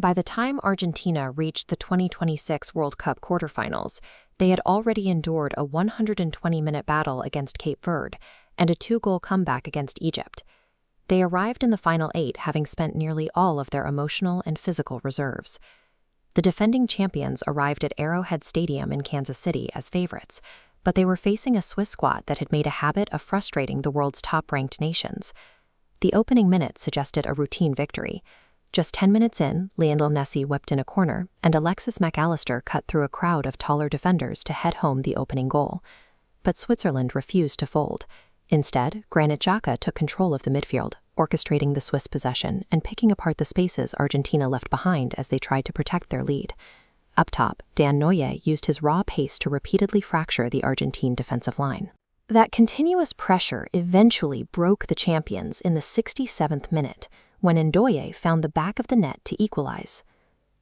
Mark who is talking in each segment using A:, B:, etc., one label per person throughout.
A: By the time Argentina reached the 2026 World Cup quarterfinals, they had already endured a 120-minute battle against Cape Verde and a 2-goal comeback against Egypt. They arrived in the final 8 having spent nearly all of their emotional and physical reserves. The defending champions arrived at Arrowhead Stadium in Kansas City as favorites, but they were facing a Swiss squad that had made a habit of frustrating the world's top-ranked nations. The opening minutes suggested a routine victory. Just 10 minutes in, Lionel Messi whipped in a corner, and Alexis Mac Allister cut through a crowd of taller defenders to head home the opening goal. But Switzerland refused to fold. Instead, Granit Xhaka took control of the midfield, orchestrating the Swiss possession and picking apart the spaces Argentina left behind as they tried to protect their lead. Up top, Dan Neuer used his raw pace to repeatedly fracture the Argentine defensive line. That continuous pressure eventually broke the champions in the 67th minute, when Ndoye found the back of the net to equalize.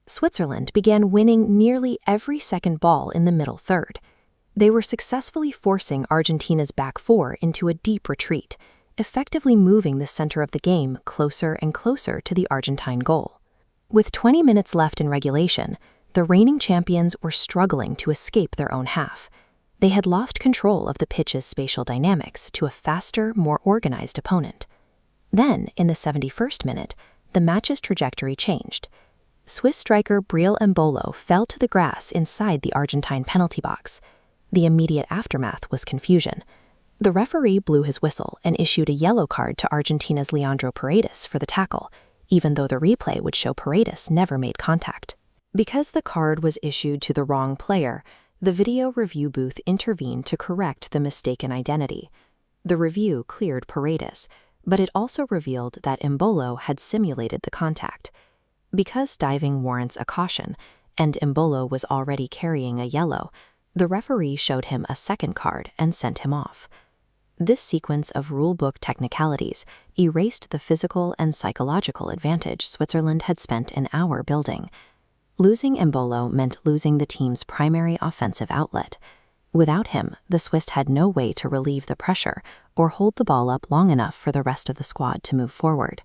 A: Switzerland began winning nearly every second ball in the middle third. They were successfully forcing Argentina's back four into a deep retreat, effectively moving the center of the game closer and closer to the Argentine goal. With 20 minutes left in regulation, the reigning champions were struggling to escape their own half. They had lost control of the pitch's spatial dynamics to a faster, more organized opponent. Then, in the 71st minute, the match's trajectory changed. Swiss striker Breel Embolo fell to the grass inside the Argentine penalty box. The immediate aftermath was confusion. The referee blew his whistle and issued a yellow card to Argentina's Leandro Paredes for the tackle, even though the replay would show Paredes never made contact. Because the card was issued to the wrong player, the video review booth intervened to correct the mistaken identity. The review cleared Paredes, but it also revealed that Embolo had simulated the contact. Because diving warrants a caution, and Embolo was already carrying a yellow, the referee showed him a second card and sent him off. This sequence of rulebook technicalities erased the physical and psychological advantage Switzerland had spent an hour building. Losing Embolo meant losing the team's primary offensive outlet. Without him, the Swiss had no way to relieve the pressure or hold the ball up long enough for the rest of the squad to move forward.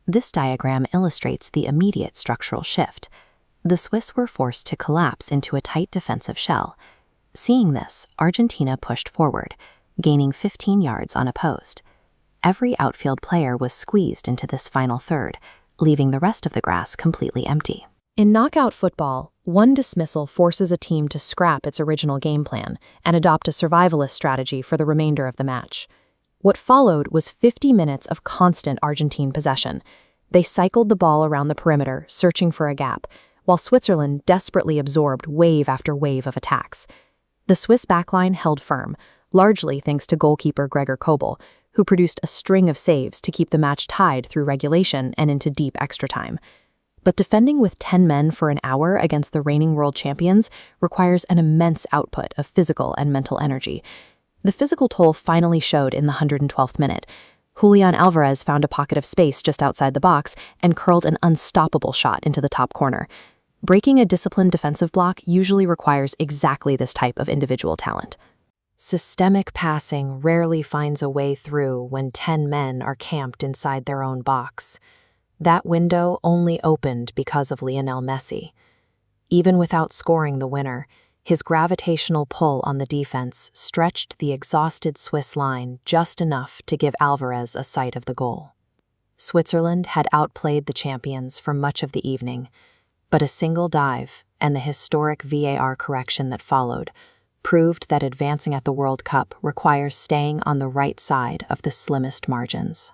A: This diagram illustrates the immediate structural shift. The Swiss were forced to collapse into a tight defensive shell. Seeing this, Argentina pushed forward, gaining 15 yards unopposed. Every outfield player was squeezed into this final third, leaving the rest of the grass completely empty. In knockout football, one dismissal forces a team to scrap its original game plan and adopt a survivalist strategy for the remainder of the match. What followed was 50 minutes of constant Argentine possession. They cycled the ball around the perimeter, searching for a gap, while Switzerland desperately absorbed wave after wave of attacks. The Swiss backline held firm, largely thanks to goalkeeper Gregor Kobel, who produced a string of saves to keep the match tied through regulation and into deep extra time. But defending with 10 men for an hour against the reigning world champions requires an immense output of physical and mental energy. The physical toll finally showed in the 112th minute. Julián Álvarez found a pocket of space just outside the box and curled an unstoppable shot into the top corner. Breaking a disciplined defensive block usually requires exactly this type of individual talent. Systemic passing rarely finds a way through when 10 men are camped inside their own box. That window only opened because of Lionel Messi. Even without scoring the winner, his gravitational pull on the defense stretched the exhausted Swiss line just enough to give Álvarez a sight of the goal. Switzerland had outplayed the champions for much of the evening, but a single dive and the historic VAR correction that followed proved that advancing at the World Cup requires staying on the right side of the slimmest margins.